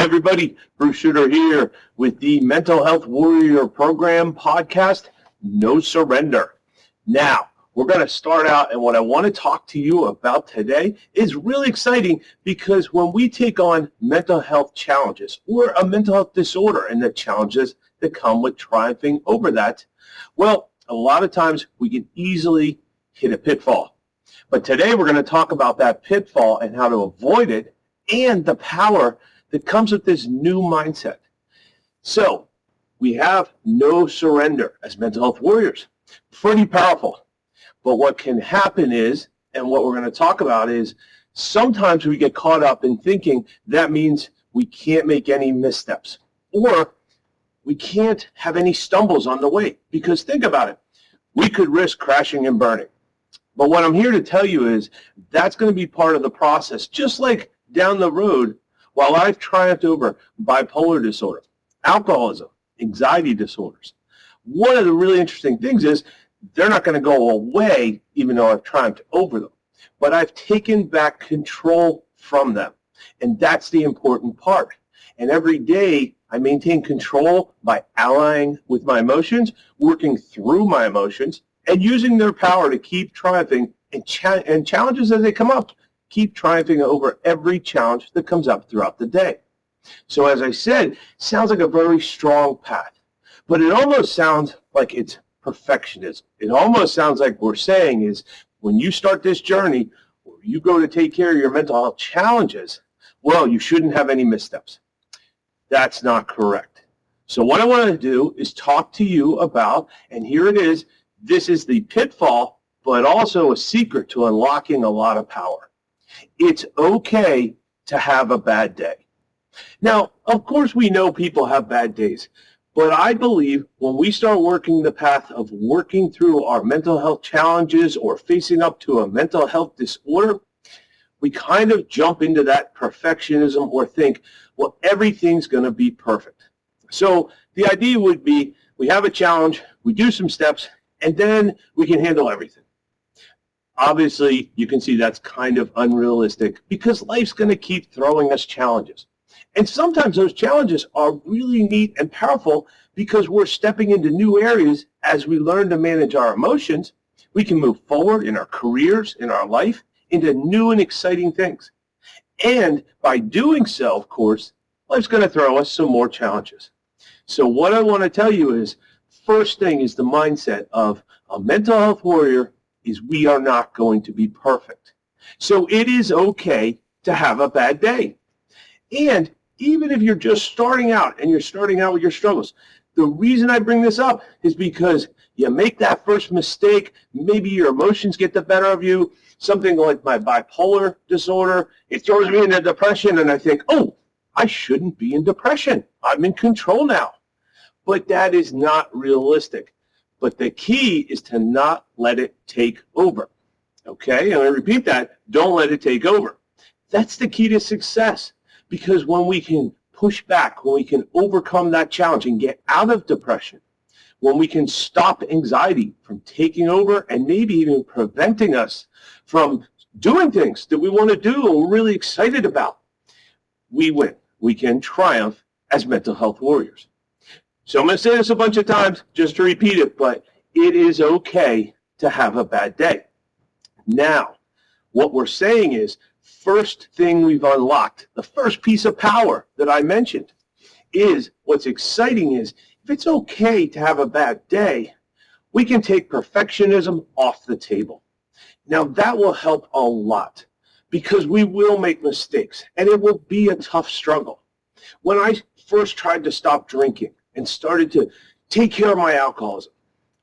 Hi, everybody. Bruce Shooter here with the Mental Health Warrior Program podcast, No Surrender. Now, we're going to start out, and what I want to talk to you about today is really exciting because when we take on mental health challenges or a mental health disorder and the challenges that come with triumphing over that, well, a lot of times we can easily hit a pitfall. But today we're going to talk about that pitfall and how to avoid it and the power that comes with this new mindset. So we have no surrender as mental health warriors. Pretty powerful. But what can happen is, and what we're going to talk about is, sometimes we get caught up in thinking that means we can't make any missteps or we can't have any stumbles on the way. Because think about it. We could risk crashing and burning. But what I'm here to tell you is that's going to be part of the process. Just like down the road, while I've triumphed over bipolar disorder, alcoholism, anxiety disorders, one of the really interesting things is they're not going to go away even though I've triumphed over them. But I've taken back control from them. And that's the important part. And every day I maintain control by allying with my emotions, working through my emotions, and using their power to keep triumphing and challenges as they come up. Keep triumphing over every challenge that comes up throughout the day. So as I said, sounds like a very strong path, but it almost sounds like it's perfectionism. It almost sounds like we're saying is when you start this journey, or you go to take care of your mental health challenges, well, you shouldn't have any missteps. That's not correct. So what I want to do is talk to you about, and here it is, this is the pitfall, but also a secret to unlocking a lot of power. It's okay to have a bad day. Now, of course, we know people have bad days, but I believe when we start working the path of working through our mental health challenges or facing up to a mental health disorder, we kind of jump into that perfectionism or think, well, everything's going to be perfect. So the idea would be we have a challenge, we do some steps, and then we can handle everything. Obviously, you can see that's kind of unrealistic because life's going to keep throwing us challenges. And sometimes those challenges are really neat and powerful because we're stepping into new areas as we learn to manage our emotions. We can move forward in our careers, in our life, into new and exciting things. And by doing so, of course, life's going to throw us some more challenges. So what I want to tell you is, first thing is the mindset of a mental health warrior is we are not going to be perfect. So it is okay to have a bad day. And even if you're just starting out and you're starting out with your struggles, the reason I bring this up is because you make that first mistake, maybe your emotions get the better of you, something like my bipolar disorder, it throws me into depression and I think, oh, I shouldn't be in depression. I'm in control now. But that is not realistic. But the key is to not let it take over. Okay, and I repeat that, don't let it take over. That's the key to success, because when we can push back, when we can overcome that challenge and get out of depression, when we can stop anxiety from taking over and maybe even preventing us from doing things that we want to do and we're really excited about, we win. We can triumph as mental health warriors. So I'm going to say this a bunch of times just to repeat it, but it is okay to have a bad day. Now, what we're saying is, first thing we've unlocked, the first piece of power that I mentioned is, what's exciting is, if it's okay to have a bad day, we can take perfectionism off the table. Now, that will help a lot because we will make mistakes and it will be a tough struggle. When I first tried to stop drinking, and started to take care of my alcoholism,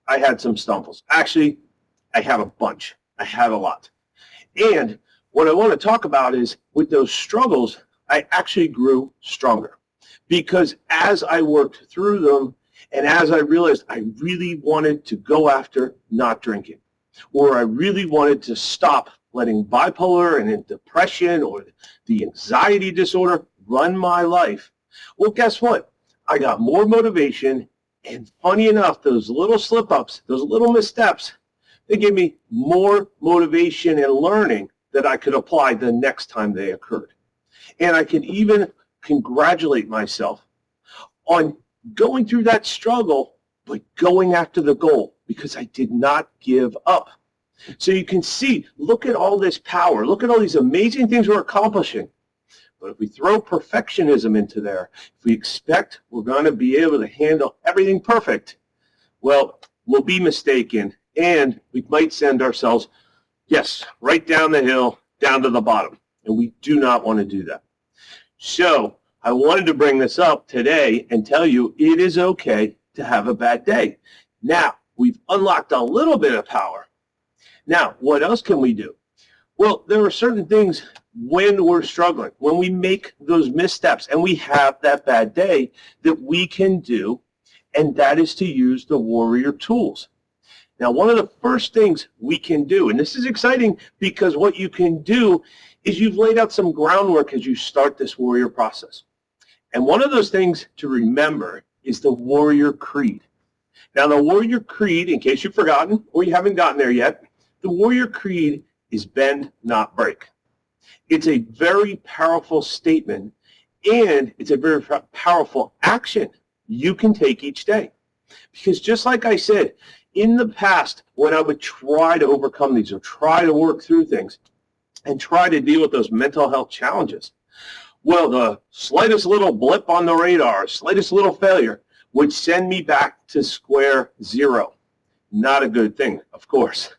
I had some stumbles. Actually, I have a bunch. I had a lot. And what I want to talk about is with those struggles, I actually grew stronger. Because as I worked through them and as I realized I really wanted to go after not drinking, or I really wanted to stop letting bipolar and depression or the anxiety disorder run my life, well, guess what? I got more motivation, and funny enough, those little slip-ups, those little missteps, they gave me more motivation and learning that I could apply the next time they occurred. And I could even congratulate myself on going through that struggle, but going after the goal because I did not give up. So you can see, look at all this power. Look at all these amazing things we're accomplishing. But if we throw perfectionism into there, if we expect we're going to be able to handle everything perfect, well, we'll be mistaken, and we might send ourselves, yes, right down the hill, down to the bottom. And we do not want to do that. So I wanted to bring this up today and tell you it is okay to have a bad day. Now, we've unlocked a little bit of power. Now, what else can we do? Well, there are certain things when we're struggling, when we make those missteps and we have that bad day that we can do, and that is to use the warrior tools. Now, one of the first things we can do, and this is exciting because what you can do is you've laid out some groundwork as you start this warrior process. And one of those things to remember is the warrior creed. Now, the warrior creed, in case you've forgotten or you haven't gotten there yet, the warrior creed is bend, not break. It's a very powerful statement, and it's a very powerful action you can take each day. Because just like I said, in the past, when I would try to overcome these or try to work through things and try to deal with those mental health challenges, well, the slightest little blip on the radar, slightest little failure would send me back to square zero. Not a good thing, of course.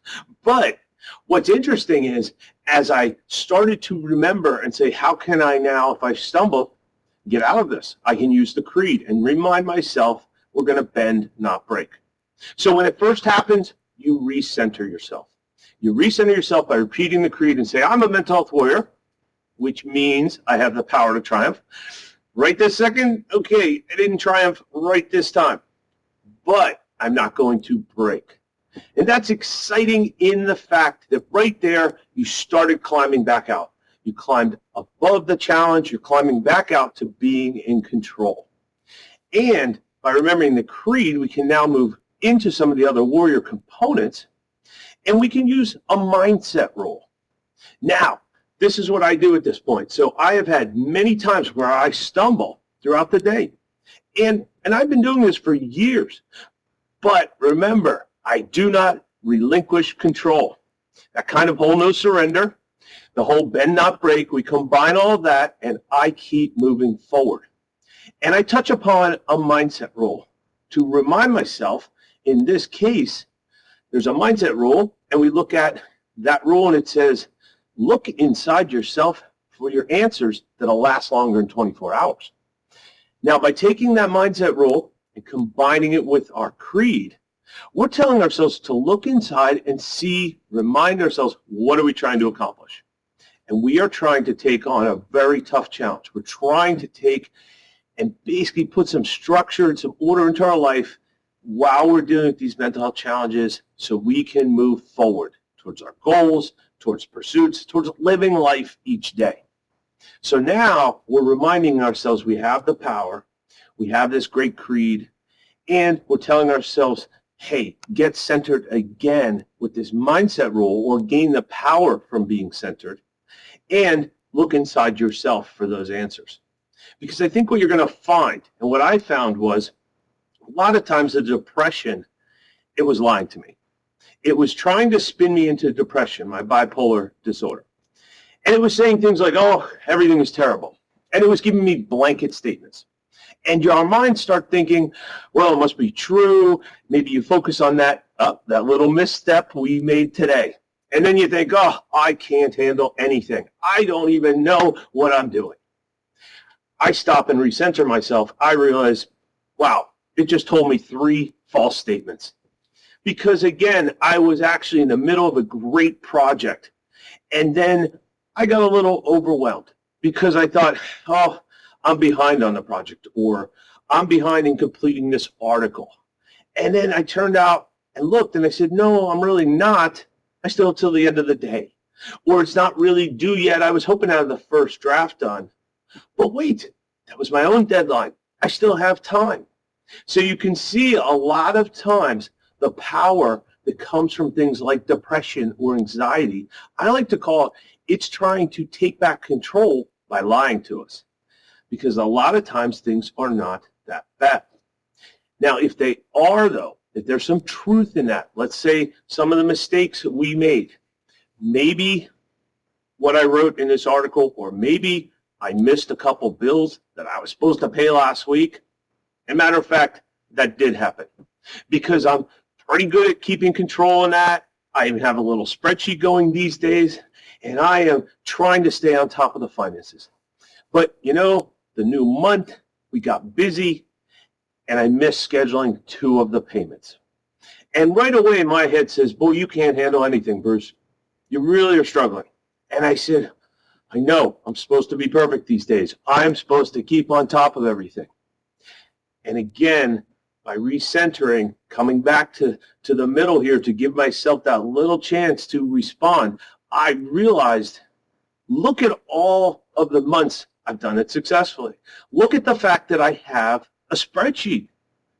But what's interesting is, as I started to remember and say, how can I now, if I stumble, get out of this? I can use the creed and remind myself we're going to bend, not break. So when it first happens, you recenter yourself. You recenter yourself by repeating the creed and say, I'm a mental health warrior, which means I have the power to triumph. Right this second, okay, I didn't triumph right this time, but I'm not going to break. And that's exciting in the fact that right there, you started climbing back out. You climbed above the challenge. You're climbing back out to being in control. And by remembering the creed, we can now move into some of the other warrior components, and we can use a mindset role. Now, this is what I do at this point. So I have had many times where I stumble throughout the day. And I've been doing this for years. But remember, I do not relinquish control. That kind of whole no surrender, the whole bend not break, we combine all of that, and I keep moving forward. And I touch upon a mindset rule to remind myself, in this case, there's a mindset rule, and we look at that rule, and it says, look inside yourself for your answers that'll last longer than 24 hours. Now, by taking that mindset rule and combining it with our creed, we're telling ourselves to look inside and see, remind ourselves, what are we trying to accomplish? And we are trying to take on a very tough challenge. We're trying to take and basically put some structure and some order into our life while we're dealing with these mental health challenges so we can move forward towards our goals, towards pursuits, towards living life each day. So now we're reminding ourselves we have the power, we have this great creed, and we're telling ourselves, hey, get centered again with this mindset rule, or gain the power from being centered, and look inside yourself for those answers. Because I think what you're going to find, and what I found was, a lot of times the depression, it was lying to me. It was trying to spin me into depression, my bipolar disorder. And it was saying things like, oh, everything is terrible. And it was giving me blanket statements. And your mind start thinking, well, it must be true. Maybe you focus on that little misstep we made today. And then you think, oh, I can't handle anything. I don't even know what I'm doing. I stop and recenter myself. I realize, wow, it just told me 3 false statements. Because again, I was actually in the middle of a great project. And then I got a little overwhelmed because I thought, oh, I'm behind on the project, or I'm behind in completing this article. And then I turned out and looked and I said, no, I'm really not. I still have till the end of the day. Or it's not really due yet. I was hoping to have the first draft done. But wait, that was my own deadline. I still have time. So you can see a lot of times the power that comes from things like depression or anxiety. I like to call it, it's trying to take back control by lying to us. because a lot of times things are not that bad. Now, if they are, though, if there's some truth in that, let's say some of the mistakes that we made, maybe what I wrote in this article, or maybe I missed a couple bills that I was supposed to pay last week. As a matter of fact, that did happen because I'm pretty good at keeping control on that. I even have a little spreadsheet going these days, and I am trying to stay on top of the finances. But, you know, the new month, we got busy, and I missed scheduling 2 of the payments. And right away, my head says, boy, you can't handle anything, Bruce. You really are struggling. And I said, I know, I'm supposed to be perfect these days. I'm supposed to keep on top of everything. And again, by recentering, coming back to the middle here to give myself that little chance to respond, I realized, look at all of the months I've done it successfully. Look at the fact that I have a spreadsheet.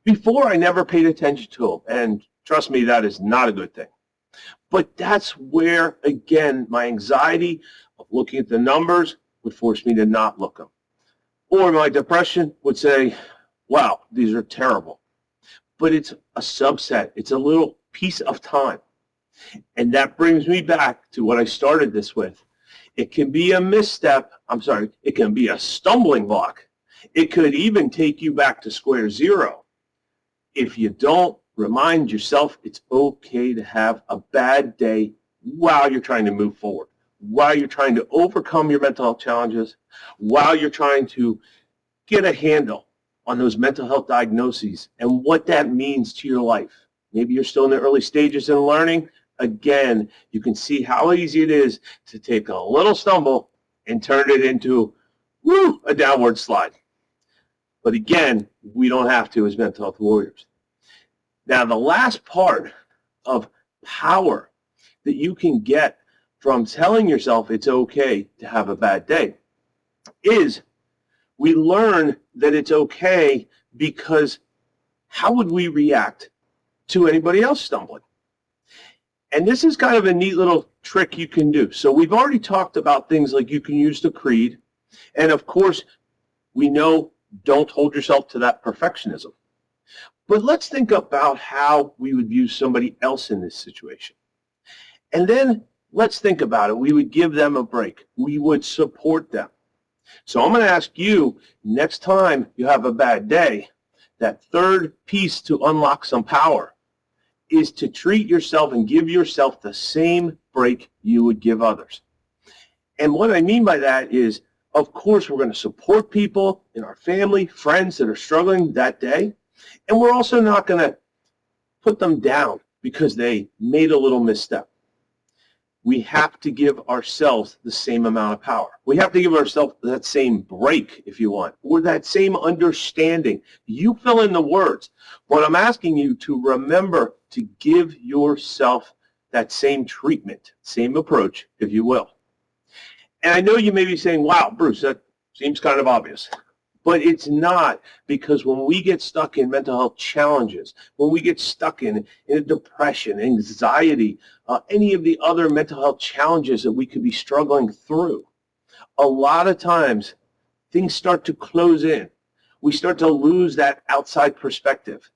Before, I never paid attention to them. And trust me, that is not a good thing. But that's where, again, my anxiety of looking at the numbers would force me to not look them. Or my depression would say, wow, these are terrible. But it's a subset. It's a little piece of time. And that brings me back to what I started this with. It can be a misstep. It can be a stumbling block. It could even take you back to square zero. If you don't remind yourself it's okay to have a bad day while you're trying to move forward, while you're trying to overcome your mental health challenges, while you're trying to get a handle on those mental health diagnoses and what that means to your life. Maybe you're still in the early stages in learning. Again, you can see how easy it is to take a little stumble and turn it into a downward slide. But again, we don't have to as mental health warriors. Now, the last part of power that you can get from telling yourself it's okay to have a bad day is we learn that it's okay because how would we react to anybody else stumbling? And this is kind of a neat little trick you can do. So we've already talked about things like you can use the creed. And of course, we know don't hold yourself to that perfectionism. But let's think about how we would view somebody else in this situation. And then let's think about it. We would give them a break. We would support them. So I'm going to ask you, next time you have a bad day, that third piece to unlock some power is to treat yourself and give yourself the same break you would give others. And what I mean by that is, of course, we're going to support people in our family, friends that are struggling that day. And we're also not going to put them down because they made a little misstep. We have to give ourselves the same amount of power. We have to give ourselves that same break, if you want, or that same understanding. You fill in the words. But I'm asking you to remember to give yourself that same treatment, same approach, if you will. And I know you may be saying, wow, Bruce, that seems kind of obvious. But it's not, because when we get stuck in mental health challenges, when we get stuck in depression, anxiety, any of the other mental health challenges that we could be struggling through, a lot of times things start to close in. We start to lose that outside perspective.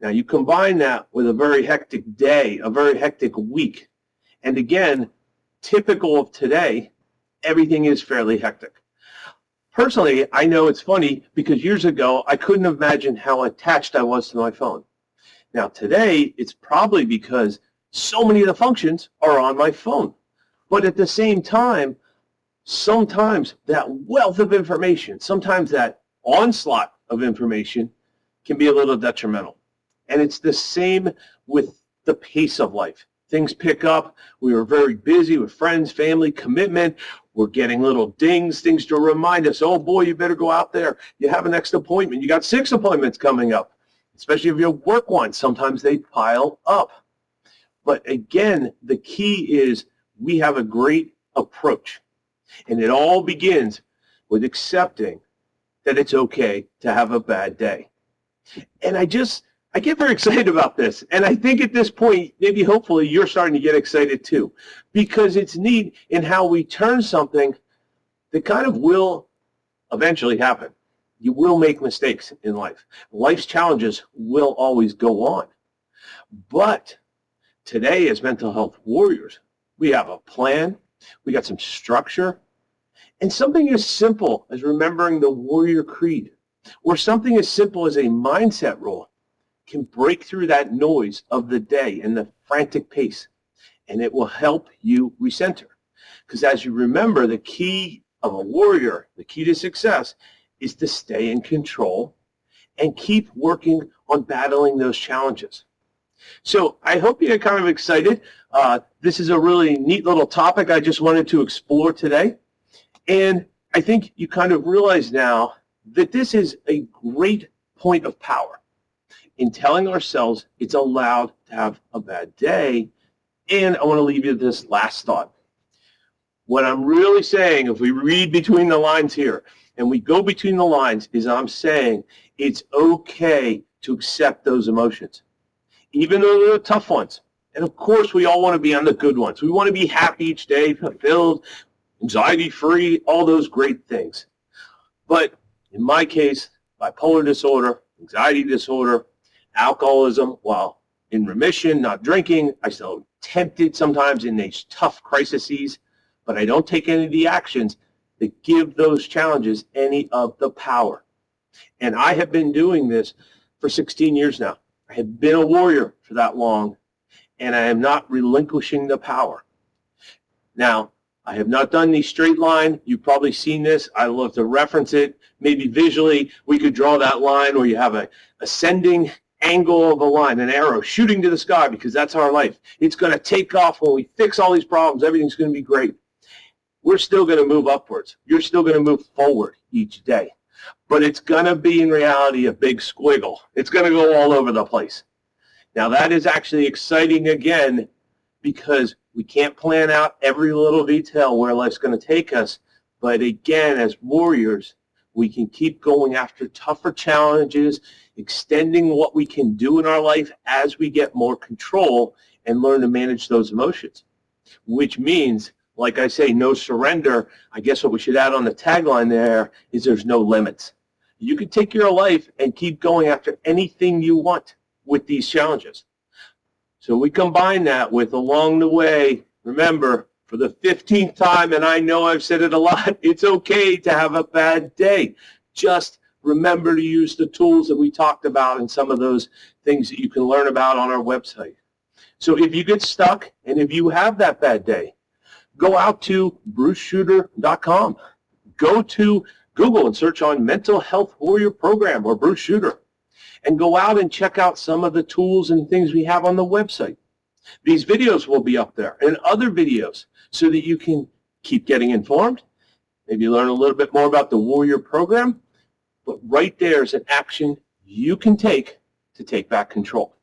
Now you combine that with a very hectic day, a very hectic week. And again, typical of today, everything is fairly hectic. Personally, I know it's funny because years ago, I couldn't imagine how attached I was to my phone. Now today, it's probably because so many of the functions are on my phone. But at the same time, sometimes that wealth of information, sometimes that onslaught of information can be a little detrimental. And it's the same with the pace of life. Things pick up. We were very busy with friends, family, commitment. We're getting little dings, things to remind us, oh boy, you better go out there. You have a next appointment. You got 6 appointments coming up, especially if you work one. Sometimes they pile up. But again, the key is we have a great approach. And it all begins with accepting that it's okay to have a bad day. And I get very excited about this. And I think at this point, maybe hopefully you're starting to get excited too, because it's neat in how we turn something that kind of will eventually happen. You will make mistakes in life. Life's challenges will always go on. But today, as mental health warriors, we have a plan, we got some structure, and something as simple as remembering the warrior creed, or something as simple as a mindset rule can break through that noise of the day and the frantic pace, and it will help you recenter. Because as you remember, the key of a warrior, the key to success, is to stay in control and keep working on battling those challenges. So I hope you get kind of excited. This is a really neat little topic I just wanted to explore today. And I think you kind of realize now that this is a great point of power in telling ourselves it's allowed to have a bad day. And I want to leave you with this last thought. What I'm really saying, if we read between the lines here, and we go between the lines, is I'm saying it's okay to accept those emotions, even though they're the tough ones. And of course, we all want to be on the good ones. We want to be happy each day, fulfilled, anxiety-free, all those great things. But in my case, bipolar disorder, anxiety disorder, alcoholism, while in remission, not drinking, I still tempted sometimes in these tough crises, but I don't take any of the actions that give those challenges any of the power. And I have been doing this for 16 years now. I have been a warrior for that long, and I am not relinquishing the power. Now, I have not done the straight line. You've probably seen this. I love to reference it. Maybe visually, we could draw that line where you have an ascending angle of a line, an arrow shooting to the sky, because that's our life. It's going to take off when we fix all these problems. Everything's going to be great. We're still going to move upwards. You're still going to move forward each day. But it's going to be, in reality, a big squiggle. It's going to go all over the place. Now, that is actually exciting again, because we can't plan out every little detail where life's going to take us. But again, as warriors, we can keep going after tougher challenges, extending what we can do in our life as we get more control and learn to manage those emotions, which means, like I say, no surrender. I guess what we should add on the tagline there is there's no limits. You can take your life and keep going after anything you want with these challenges. So we combine that with, along the way, remember, for the 15th time, and I know I've said it a lot, it's okay to have a bad day. Just remember to use the tools that we talked about and some of those things that you can learn about on our website. So if you get stuck and if you have that bad day, go out to bruceshooter.com. Go to Google and search on Mental Health Warrior Program or Bruce Shooter, and go out and check out some of the tools and things we have on the website. These videos will be up there and other videos so that you can keep getting informed, maybe learn a little bit more about the Warrior Program, but right there is an action you can take to take back control.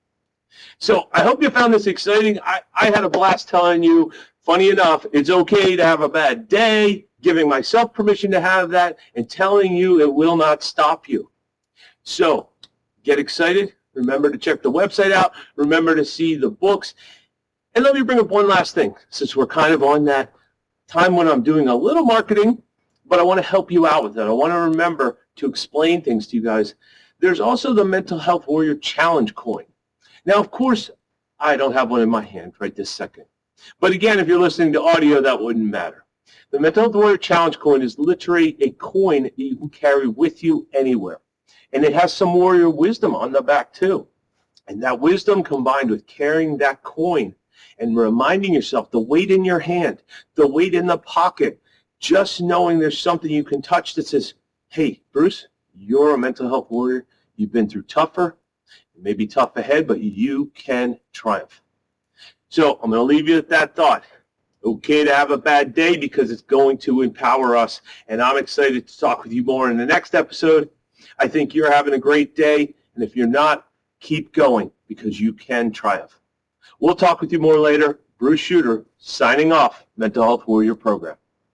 So I hope you found this exciting. I had a blast telling you, funny enough, it's okay to have a bad day, giving myself permission to have that, and telling you it will not stop you. So get excited. Remember to check the website out. Remember to see the books. And let me bring up one last thing, since we're kind of on that time when I'm doing a little marketing, but I want to help you out with it. I want to remember to explain things to you guys. There's also the Mental Health Warrior Challenge coin. Now, of course, I don't have one in my hand right this second. But again, if you're listening to audio, that wouldn't matter. The Mental Health Warrior Challenge coin is literally a coin that you can carry with you anywhere. And it has some warrior wisdom on the back too. And that wisdom, combined with carrying that coin and reminding yourself the weight in your hand, the weight in the pocket, just knowing there's something you can touch that says, hey, Bruce, you're a mental health warrior. You've been through tougher. It may be tough ahead, but you can triumph. So I'm going to leave you with that thought. Okay to have a bad day, because it's going to empower us. And I'm excited to talk with you more in the next episode. I think you're having a great day. And if you're not, keep going, because you can triumph. We'll talk with you more later. Bruce Shooter, signing off, Mental Health Warrior Program.